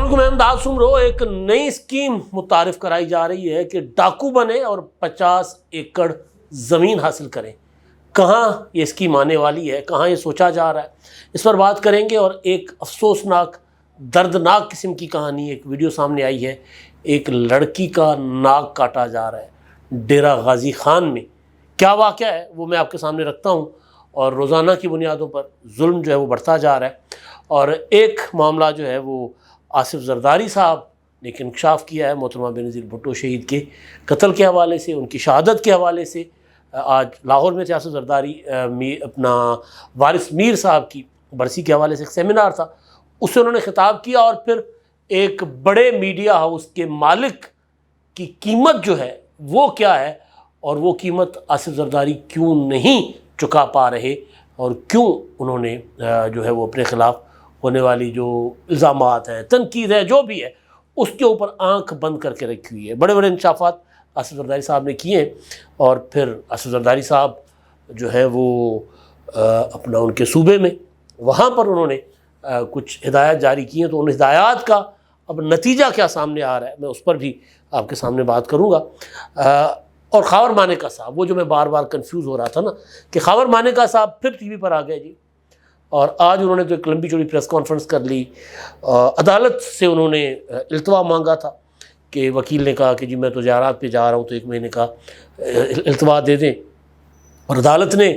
السلام علیکم، میں امداد سمرو۔ ایک نئی اسکیم متعارف کرائی جا رہی ہے کہ ڈاکو بنے اور 50 ایکڑ زمین حاصل کریں۔ کہاں یہ اسکیم آنے والی ہے، کہاں یہ سوچا جا رہا ہے، اس پر بات کریں گے۔ اور ایک افسوسناک دردناک قسم کی کہانی، ایک ویڈیو سامنے آئی ہے، ایک لڑکی کا ناک کاٹا جا رہا ہے ڈیرہ غازی خان میں۔ کیا واقعہ ہے وہ میں آپ کے سامنے رکھتا ہوں، اور روزانہ کی بنیادوں پر ظلم جو ہے وہ بڑھتا جا رہا ہے۔ اور ایک معاملہ جو ہے وہ آصف زرداری صاحب نے ایک انکشاف کیا ہے محترمہ بینظیر بھٹو شہید کے قتل کے حوالے سے، ان کی شہادت کے حوالے سے۔ آج لاہور میں آصف زرداری اپنا وارث میر صاحب کی برسی کے حوالے سے ایک سیمینار تھا، اس سے انہوں نے خطاب کیا، اور پھر ایک بڑے میڈیا ہاؤس کے مالک کی قیمت جو ہے وہ کیا ہے، اور وہ قیمت آصف زرداری کیوں نہیں چکا پا رہے، اور کیوں انہوں نے جو ہے وہ اپنے خلاف ہونے والی جو الزامات ہیں، تنقید ہے، جو بھی ہے، اس کے اوپر آنکھ بند کر کے رکھی ہوئی ہے۔ بڑے بڑے انکشافات آصف زرداری صاحب نے کیے ہیں، اور پھر آصف زرداری صاحب جو ہے وہ اپنا ان کے صوبے میں وہاں پر انہوں نے کچھ ہدایات جاری کی ہیں، تو ان ہدایات کا اب نتیجہ کیا سامنے آ رہا ہے، میں اس پر بھی آپ کے سامنے بات کروں گا۔ اور خاور مانیکا صاحب، وہ جو میں بار بار کنفیوز ہو رہا تھا نا، کہ خاور مانیکا صاحب پھر ٹی وی پر آ گئے جی، اور آج انہوں نے تو ایک لمبی چوڑی پریس کانفرنس کر لی۔ عدالت سے انہوں نے التوا مانگا تھا کہ وکیل نے کہا کہ جی میں تو زیارات پہ جا رہا ہوں، تو 1 مہینے کا التوا دے دیں، اور عدالت نے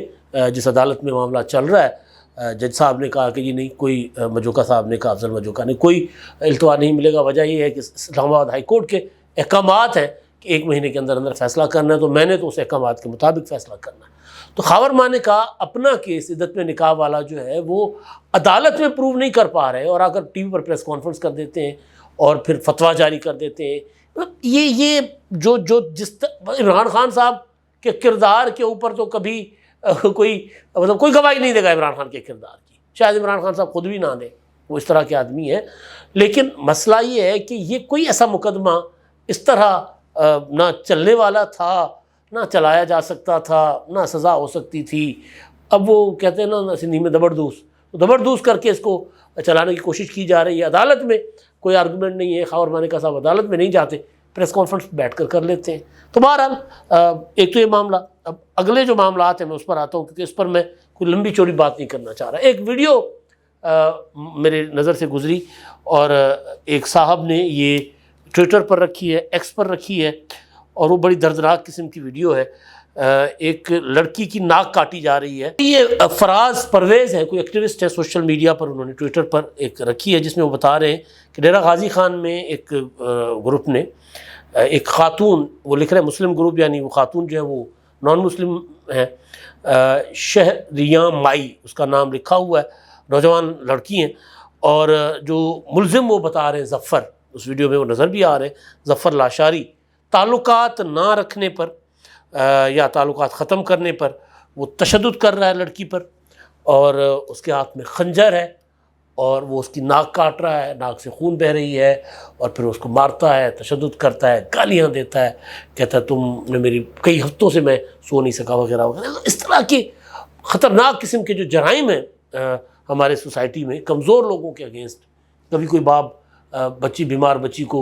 جس عدالت میں معاملہ چل رہا ہے، جج صاحب نے کہا کہ جی نہیں، کوئی مجوکا صاحب نے کہا، افضل مجوکا نے، کوئی التوا نہیں ملے گا۔ وجہ یہ ہے کہ اسلام آباد ہائی کورٹ کے احکامات ہیں کہ 1 مہینے کے اندر اندر فیصلہ کرنا ہے، تو میں نے تو اس احکامات کے مطابق فیصلہ کرنا ہے۔ تو خاور مانیکا اپنا کیس عدت میں نکاح والا جو ہے وہ عدالت میں پروو نہیں کر پا رہے، اور اگر ٹی وی پر پریس کانفرنس کر دیتے ہیں اور پھر فتویٰ جاری کر دیتے ہیں۔ یہ جو جس عمران خان صاحب کے کردار کے اوپر تو کبھی کوئی گواہی نہیں دے گا عمران خان کے کردار کی، شاید عمران خان صاحب خود بھی نہ دیں، وہ اس طرح کے آدمی ہیں۔ لیکن مسئلہ یہ ہے کہ یہ کوئی ایسا مقدمہ اس طرح نہ چلنے والا تھا، نہ چلایا جا سکتا تھا، نہ سزا ہو سکتی تھی۔ اب وہ کہتے ہیں نا سندھی میں زبردوس کر کے اس کو چلانے کی کوشش کی جا رہی ہے۔ عدالت میں کوئی آرگومنٹ نہیں ہے، خاور مانیکا صاحب عدالت میں نہیں جاتے، پریس کانفرنس بیٹھ کر لیتے ہیں۔ تو بہرحال ایک تو یہ معاملہ، اب اگلے جو معاملات ہیں میں اس پر آتا ہوں، کیونکہ اس پر میں کوئی لمبی چوڑی بات نہیں کرنا چاہ رہا۔ ایک ویڈیو میرے نظر سے گزری، اور ایک صاحب نے یہ ٹویٹر پر رکھی ہے، ایکس پر رکھی ہے، اور وہ بڑی دردناک قسم کی ویڈیو ہے۔ ایک لڑکی کی ناک کاٹی جا رہی ہے۔ یہ فراز پرویز ہے، کوئی ایکٹیوسٹ ہے سوشل میڈیا پر، انہوں نے ٹویٹر پر ایک رکھی ہے، جس میں وہ بتا رہے ہیں کہ ڈیرہ غازی خان میں ایک گروپ نے ایک خاتون، وہ لکھ رہے ہیں مسلم گروپ، یعنی وہ خاتون جو ہے وہ نان مسلم ہے، شہریاں مائی اس کا نام لکھا ہوا ہے، نوجوان لڑکی ہیں، اور جو ملزم وہ بتا رہے ہیں ظفر، اس ویڈیو میں وہ نظر بھی آ رہے ہیں، ظفر لاشاری، تعلقات نہ رکھنے پر یا تعلقات ختم کرنے پر وہ تشدد کر رہا ہے لڑکی پر، اور اس کے ہاتھ میں خنجر ہے، اور وہ اس کی ناک کاٹ رہا ہے، ناک سے خون بہہ رہی ہے، اور پھر اس کو مارتا ہے، تشدد کرتا ہے، گالیاں دیتا ہے، کہتا ہے تم نے میری کئی ہفتوں سے میں سو نہیں سکا وغیرہ وغیرہ۔ اس طرح کے خطرناک قسم کے جو جرائم ہیں ہمارے سوسائٹی میں کمزور لوگوں کے اگینسٹ، کبھی کوئی باپ بیمار بچی کو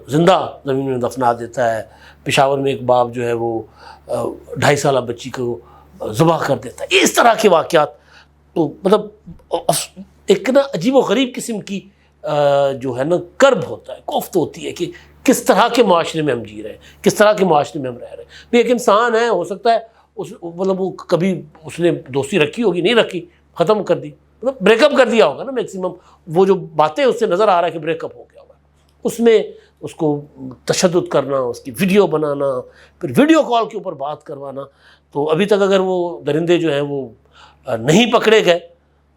زندہ زمین میں دفنا دیتا ہے، پشاور میں ایک باپ جو ہے وہ 2.5 سالہ بچی کو ذبح کر دیتا ہے۔ اس طرح کے واقعات تو مطلب ایک نا عجیب و غریب قسم کی جو ہے نا کرب ہوتا ہے، کوفت ہوتی ہے کہ کس طرح کے معاشرے میں ہم جی رہے ہیں، کس طرح کے معاشرے میں ہم رہ رہے ہیں۔ ایک انسان ہے، ہو سکتا ہے مطلب وہ کبھی اس نے دوستی رکھی ہوگی، نہیں رکھی، ختم کر دی، مطلب بریک اپ کر دیا ہوگا نا میکسیمم، وہ جو باتیں اس سے نظر آ رہا ہے کہ بریک اپ ہو گیا ہوگا، اس میں اس کو تشدد کرنا، اس کی ویڈیو بنانا، پھر ویڈیو کال کے اوپر بات کروانا۔ تو ابھی تک اگر وہ درندے جو ہیں وہ نہیں پکڑے گئے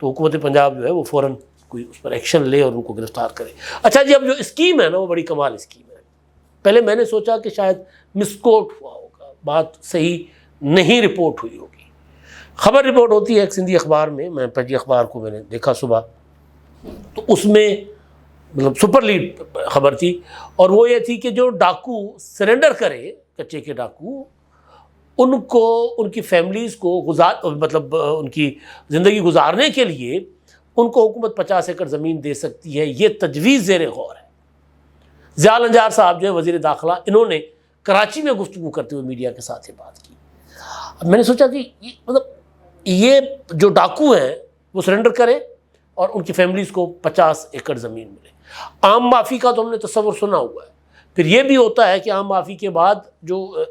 تو حکومت پنجاب جو ہے وہ فوراً کوئی اس پر ایکشن لے اور ان کو گرفتار کرے۔ اچھا جی، اب جو اسکیم ہے نا وہ بڑی کمال اسکیم ہے۔ پہلے میں نے سوچا کہ شاید مس کوٹ ہوا ہوگا، بات صحیح نہیں رپورٹ ہوئی ہوگی۔ خبر رپورٹ ہوتی ہے ایک سندھی اخبار میں پنجی اخبار کو میں نے دیکھا صبح، تو اس میں مطلب سپر لیڈ خبر تھی، اور وہ یہ تھی کہ جو ڈاکو سرنڈر کرے، کچے کے ڈاکو، ان کو، ان کی فیملیز کو مطلب ان کی زندگی گزارنے کے لیے ان کو حکومت 50 ایکڑ زمین دے سکتی ہے، یہ تجویز زیر غور ہے۔ ضیاء النجار صاحب جو ہے وزیر داخلہ، انہوں نے کراچی میں گفتگو کرتے ہوئے میڈیا کے ساتھ یہ بات کی۔ اب میں نے سوچا کہ یہ جو ڈاکو ہیں وہ سرنڈر کریں اور ان کی فیملیز کو 50 ایکڑ زمین ملے۔ عام معافی کا تو ہم نے تصور سنا ہوا ہے، پھر یہ بھی ہوتا ہے کہ عام معافی کے بعد جو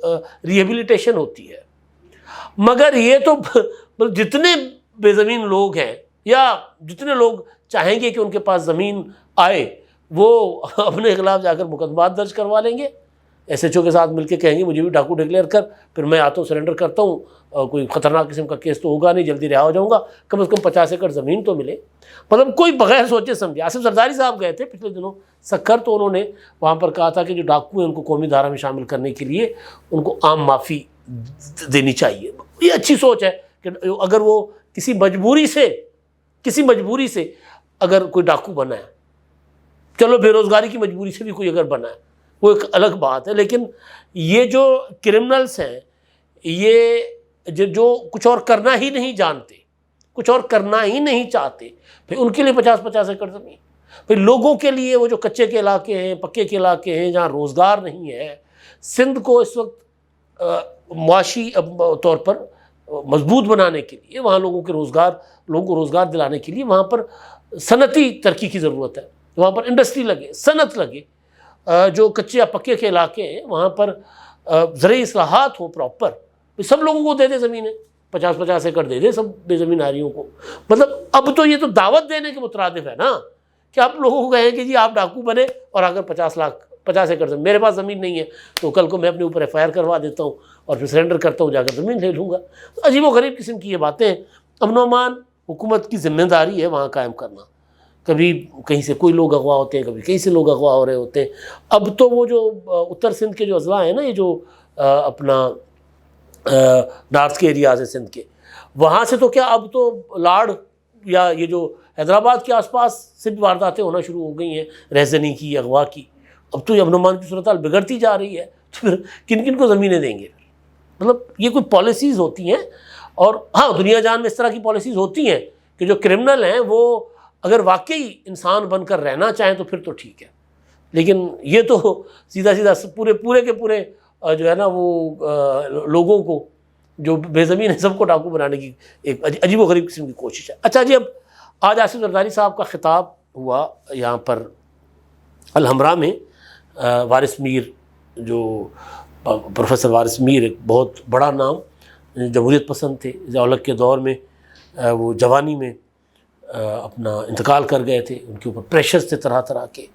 ریہیبلیٹیشن ہوتی ہے، مگر یہ تو جتنے بے زمین لوگ ہیں یا جتنے لوگ چاہیں گے کہ ان کے پاس زمین آئے وہ اپنے خلاف جا کر مقدمات درج کروا لیں گے، ایس ایچ او کے ساتھ مل کے کہیں گے مجھے بھی ڈاکو ڈکلیئر کر، پھر میں آتا ہوں سرنڈر کرتا ہوں، کوئی خطرناک قسم کا کیس تو ہوگا نہیں، جلدی رہا ہو جاؤں گا، کم از کم 50 ایکڑ زمین تو ملے۔ مطلب کوئی بغیر سوچے سمجھے۔ آصف زرداری صاحب گئے تھے پچھلے دنوں سکر، تو انہوں نے وہاں پر کہا تھا کہ جو ڈاکو ہیں ان کو قومی دھارا میں شامل کرنے کے لیے ان کو عام معافی دینی چاہیے۔ یہ اچھی سوچ ہے کہ اگر وہ کسی مجبوری سے اگر کوئی ڈاکو بنا ہے، چلو بے روزگاری کی مجبوری سے بھی کوئی اگر بنا ہے وہ ایک الگ بات ہے، لیکن یہ جو کرمنلز ہیں، یہ جو کچھ اور کرنا ہی نہیں جانتے، کچھ اور کرنا ہی نہیں چاہتے، پھر ان کے لیے 50 ایکڑ زمین، پھر لوگوں کے لیے وہ جو کچے کے علاقے ہیں، پکے کے علاقے ہیں جہاں روزگار نہیں ہے، سندھ کو اس وقت معاشی طور پر مضبوط بنانے کے لیے، وہاں لوگوں کو روزگار دلانے کے لیے وہاں پر صنعتی ترقی کی ضرورت ہے، وہاں پر انڈسٹری لگے، صنعت لگے، جو کچے یا پکے کے علاقے ہیں وہاں پر زرعی اصلاحات ہوں پراپر، سب لوگوں کو دے دے زمینیں، 50 ایکڑ دے دے سب بے زمیناریوں کو۔ مطلب اب تو یہ تو دعوت دینے کے مترادف ہے نا، کہ آپ لوگوں کو کہیں کہ جی آپ ڈاکو بنے اور اگر 50 ایکڑ زمین، میرے پاس زمین نہیں ہے تو کل کو میں اپنے اوپر FIR کروا دیتا ہوں اور پھر سرنڈر کرتا ہوں، جا کر زمین لے لوں گا۔ تو عجیب و غریب قسم کی یہ باتیں ہیں۔ امن و امان حکومت کی ذمہ داری ہے وہاں قائم کرنا، کبھی کہیں سے کوئی لوگ اغوا ہوتے ہیں، کبھی کہیں سے لوگ اغوا ہو رہے ہوتے ہیں۔ اب تو وہ جو اتر سندھ کے جو اضلاع ہیں نا، یہ جو اپنا نارتھ کے ایریاز ہیں سندھ کے، وہاں سے تو کیا اب تو لاڑ یا یہ جو حیدرآباد کے آس پاس سے بھی وارداتیں ہونا شروع ہو گئی ہیں، رہزنی کی، اغوا کی۔ اب تو یہ امن و امان کی صورتحال بگڑتی جا رہی ہے، تو پھر کن کن کو زمینیں دیں گے؟ مطلب یہ کوئی پالیسیز ہوتی ہیں، اور ہاں دنیا جان میں اس طرح کی پالیسیز ہوتی ہیں کہ جو کرمنل ہیں وہ اگر واقعی انسان بن کر رہنا چاہیں تو پھر تو ٹھیک ہے، لیکن یہ تو سیدھا پورے کے پورے جو ہے نا وہ لوگوں کو جو بے زمین ہے سب کو ڈاکو بنانے کی ایک عجیب و غریب قسم کی کوشش ہے۔ اچھا جی، اب آج آصف زرداری صاحب کا خطاب ہوا یہاں پر الحمراء میں، وارث میر، جو پروفیسر وارث میر، ایک بہت بڑا نام، جمہوریت پسند تھے، ضیاء الحق کے دور میں وہ جوانی میں اپنا انتقال کر گئے تھے، ان کے اوپر پریشرز تھے طرح طرح کے۔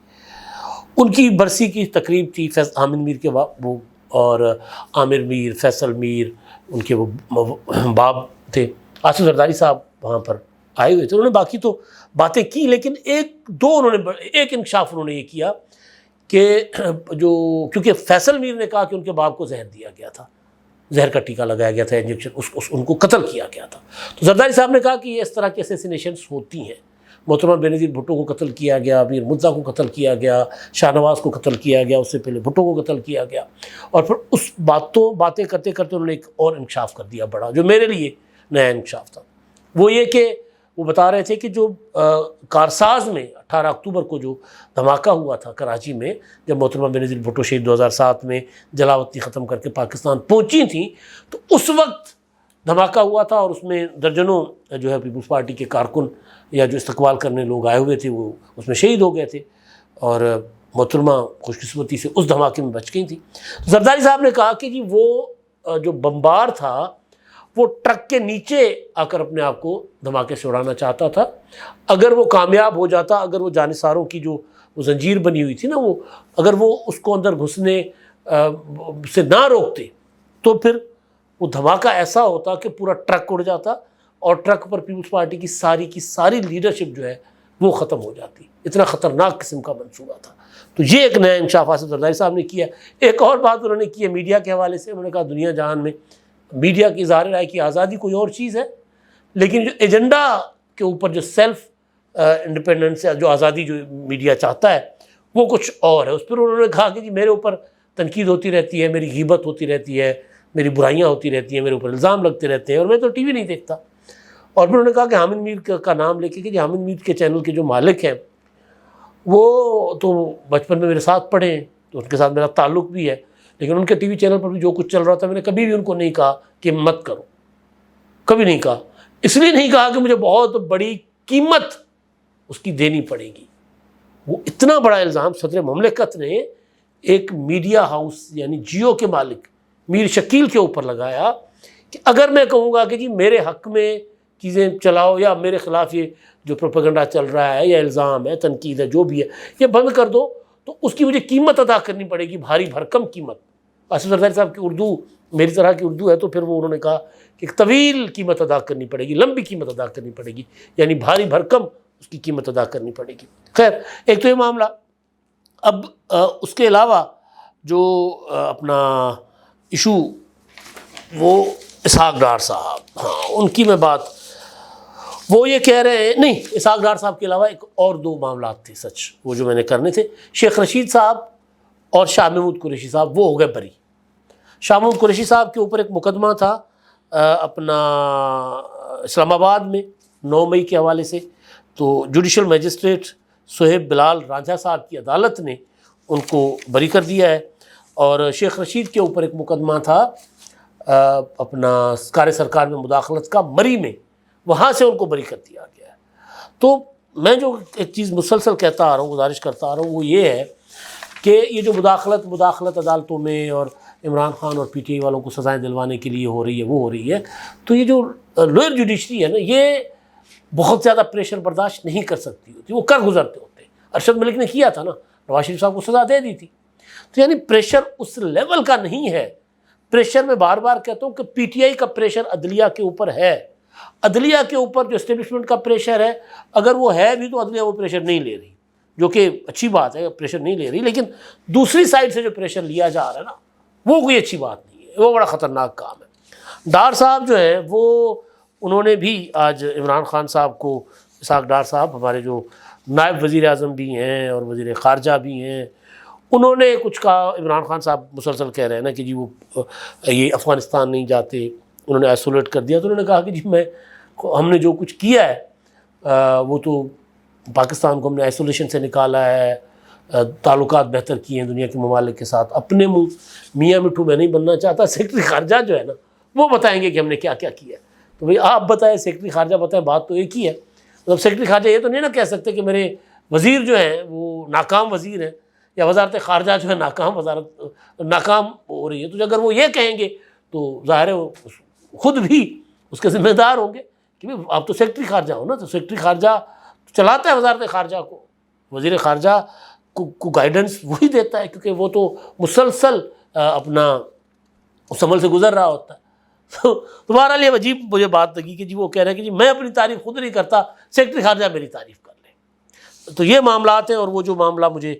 ان کی برسی کی تقریب تھی، حامد میر کے وہ اور عامر میر، فیصل میر، ان کے وہ باب تھے۔ آصف زرداری صاحب وہاں پر آئے ہوئے تھے، انہوں نے باقی تو باتیں کی، لیکن ایک انکشاف انہوں نے یہ کیا کہ کیونکہ فیصل میر نے کہا کہ ان کے باپ کو زہر دیا گیا تھا، زہر کا ٹیکہ لگایا گیا تھا، انجیکشن، ان کو قتل کیا گیا تھا۔ تو زرداری صاحب نے کہا کہ یہ اس طرح کی اسیسینیشنز ہوتی ہیں، محترمہ بینظیر بھٹو کو قتل کیا گیا، میر مرزا کو قتل کیا گیا، شاہ نواز کو قتل کیا گیا، اس سے پہلے بھٹو کو قتل کیا گیا، اور پھر اس باتیں کرتے کرتے انہوں نے ایک اور انکشاف کر دیا بڑا، جو میرے لیے نیا انکشاف تھا۔ وہ یہ کہ وہ بتا رہے تھے کہ جو کارساز میں 18 اکتوبر کو جو دھماکہ ہوا تھا کراچی میں، جب محترمہ بینظیر بھٹو شہید 2007 میں جلاوطنی ختم کر کے پاکستان پہنچی تھیں، تو اس وقت دھماکہ ہوا تھا اور اس میں درجنوں جو ہے پیپلز پارٹی کے کارکن یا جو استقبال کرنے لوگ آئے ہوئے تھے وہ اس میں شہید ہو گئے تھے، اور محترمہ خوش قسمتی سے اس دھماکے میں بچ گئی تھیں۔ تو زرداری صاحب نے کہا کہ جی وہ جو بمبار تھا وہ ٹرک کے نیچے آ کر اپنے آپ کو دھماکے سے اڑانا چاہتا تھا، اگر وہ کامیاب ہو جاتا، اگر وہ جانثاروں کی جو وہ زنجیر بنی ہوئی تھی نا، وہ اگر وہ اس کو اندر گھسنے سے نہ روکتے تو پھر وہ دھماکہ ایسا ہوتا کہ پورا ٹرک اڑ جاتا اور ٹرک پر پیپلز پارٹی کی ساری لیڈرشپ جو ہے وہ ختم ہو جاتی۔ اتنا خطرناک قسم کا منصوبہ تھا۔ تو یہ ایک نیا انکشاف آصف زرداری صاحب نے کیا۔ ایک اور بات انہوں نے کی ہے میڈیا کے حوالے سے، انہوں نے کہا دنیا جہان میں میڈیا کی اظہار رائے کی آزادی کوئی اور چیز ہے، لیکن جو ایجنڈا کے اوپر جو سیلف انڈیپینڈنس ہے، جو آزادی جو میڈیا چاہتا ہے وہ کچھ اور ہے۔ اس پر انہوں نے کہا کہ جی میرے اوپر تنقید ہوتی رہتی ہے، میری غیبت ہوتی رہتی ہے، میری برائیاں ہوتی رہتی ہیں، میرے اوپر الزام لگتے رہتے ہیں، اور میں تو ٹی وی نہیں دیکھتا۔ اور پھر انہوں نے کہا کہ حامد میر کا نام لے کے کہ حامد میر کے چینل کے جو مالک ہیں وہ تو بچپن میں میرے ساتھ پڑھے ہیں، تو ان کے ساتھ میرا تعلق بھی ہے، لیکن ان کے ٹی وی چینل پر بھی جو کچھ چل رہا تھا میں نے کبھی بھی ان کو نہیں کہا کہ مت کرو، کبھی نہیں کہا، اس لیے نہیں کہا کہ مجھے بہت بڑی قیمت اس کی دینی پڑے گی۔ وہ اتنا بڑا الزام صدر مملکت نے ایک میڈیا ہاؤس یعنی جیو کے مالک میر شکیل کے اوپر لگایا کہ اگر میں کہوں گا کہ جی میرے حق میں چیزیں چلاؤ یا میرے خلاف یہ جو پروپیگنڈا چل رہا ہے یا الزام ہے، تنقید ہے، جو بھی ہے، یہ بند کر دو، تو اس کی مجھے قیمت ادا کرنی پڑے گی، بھاری بھرکم قیمت۔ آصف زرداری صاحب کی اردو میری طرح کی اردو ہے، تو پھر وہ انہوں نے کہا کہ ایک طویل قیمت ادا کرنی پڑے گی، لمبی قیمت ادا کرنی پڑے گی، یعنی بھاری بھرکم اس کی قیمت ادا کرنی پڑے گی۔ خیر، ایک تو یہ معاملہ۔ اب اس کے علاوہ جو اپنا ایشو وہ اسحاق ڈار صاحب، ہاں ان کی میں بات، وہ یہ کہہ رہے ہیں، نہیں اسحاق ڈار صاحب کے علاوہ ایک اور دو معاملات تھے سچ، وہ جو میں نے کرنے تھے، شیخ رشید صاحب اور شاہ محمود قریشی صاحب، وہ ہو گئے بری۔ شاہ محمود قریشی صاحب کے اوپر ایک مقدمہ تھا اپنا اسلام آباد میں 9 مئی کے حوالے سے، تو جوڈیشل میجسٹریٹ صہیب بلال رانجھا صاحب کی عدالت نے ان کو بری کر دیا ہے، اور شیخ رشید کے اوپر ایک مقدمہ تھا اپنا کار سرکار میں مداخلت کا مری میں، وہاں سے ان کو بری کر دیا گیا ہے۔ تو میں جو ایک چیز مسلسل کہتا آ رہا ہوں، گزارش کرتا آ رہا ہوں، وہ یہ ہے کہ یہ جو مداخلت عدالتوں میں اور عمران خان اور پی ٹی آئی والوں کو سزائیں دلوانے کے لیے ہو رہی ہے، وہ ہو رہی ہے، تو یہ جو لوئر جوڈیشری ہے نا، یہ بہت زیادہ پریشر برداشت نہیں کر سکتی ہوتی، وہ کر گزرتے ہوتے ہیں۔ ارشد ملک نے کیا تھا نا، نواز شریف صاحب کو سزا دے دی تھی، تو یعنی پریشر اس لیول کا نہیں ہے۔ پریشر میں بار بار کہتا ہوں کہ پی ٹی آئی کا پریشر عدلیہ کے اوپر ہے، عدلیہ کے اوپر جو اسٹیبلشمنٹ کا پریشر ہے، اگر وہ ہے بھی تو عدلیہ وہ پریشر نہیں لے رہی، جو کہ اچھی بات ہے، پریشر نہیں لے رہی، لیکن دوسری سائڈ سے جو پریشر لیا جا رہا ہے نا، وہ کوئی اچھی بات نہیں ہے، وہ بڑا خطرناک کام ہے۔ ڈار صاحب جو ہے وہ انہوں نے بھی آج عمران خان صاحب کو، اسحاق ڈار صاحب ہمارے جو نائب وزیر اعظم بھی ہیں اور وزیر خارجہ بھی ہیں، انہوں نے کچھ کہا۔ عمران خان صاحب مسلسل کہہ رہے ہیں نا کہ جی وہ یہ افغانستان نہیں جاتے، انہوں نے آئسولیٹ کر دیا، تو انہوں نے کہا کہ جی ہم نے جو کچھ کیا ہے وہ تو پاکستان کو ہم نے آئسولیشن سے نکالا ہے، تعلقات بہتر کیے ہیں دنیا کے ممالک کے ساتھ، اپنے منہ میاں مٹھو میں نہیں بننا چاہتا۔ سیکرٹری خارجہ جو ہے نا وہ بتائیں گے کہ ہم نے کیا کیا کیا ہے، تو بھئی آپ بتائیں، سیکرٹری خارجہ بتائیں، بات تو ایک ہی ہے۔ مطلب سیکرٹری خارجہ یہ تو نہیں نا کہہ سکتے کہ میرے وزیر جو ہیں وہ ناکام وزیر ہیں، یا وزارت خارجہ جو ہے ناکام ہو رہی ہے، تو اگر وہ یہ کہیں گے تو ظاہر ہے وہ خود بھی اس کے ذمہ دار ہوں گے کہ آپ تو سیکرٹری خارجہ ہو نا، تو سیکرٹری خارجہ چلاتا ہے وزارت خارجہ کو، وزیر خارجہ کو گائیڈنس وہی دیتا ہے، کیونکہ وہ تو مسلسل اپنا اس عمل سے گزر رہا ہوتا ہے۔ تو بہرحال یہ عجیب مجھے بات لگی کہ جی وہ کہہ رہے ہیں کہ جی میں اپنی تعریف خود نہیں کرتا، سیکرٹری خارجہ میری تعریف کر لے۔ تو یہ معاملات ہیں، اور وہ جو معاملہ مجھے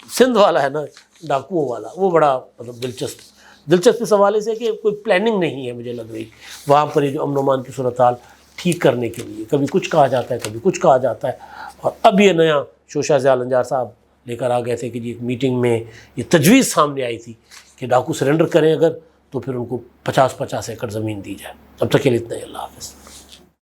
سندھ والا ہے نا، ڈاکوؤں والا، وہ بڑا مطلب دلچسپ اس حوالے سے کہ کوئی پلاننگ نہیں ہے مجھے لگ رہی وہاں پر یہ جو امن و امان کی صورتحال ٹھیک کرنے کے لیے، کبھی کچھ کہا جاتا ہے، کبھی کچھ کہا جاتا ہے۔ اور اب یہ نیا شوشا ضیاء النجار صاحب لے کر آ گئے تھے کہ جی ایک میٹنگ میں یہ تجویز سامنے آئی تھی کہ ڈاکو سرنڈر کریں اگر، تو پھر ان کو 50 ایکڑ زمین دی جائے۔ اب تک کے لیے اتنا ہی، اللہ حافظ۔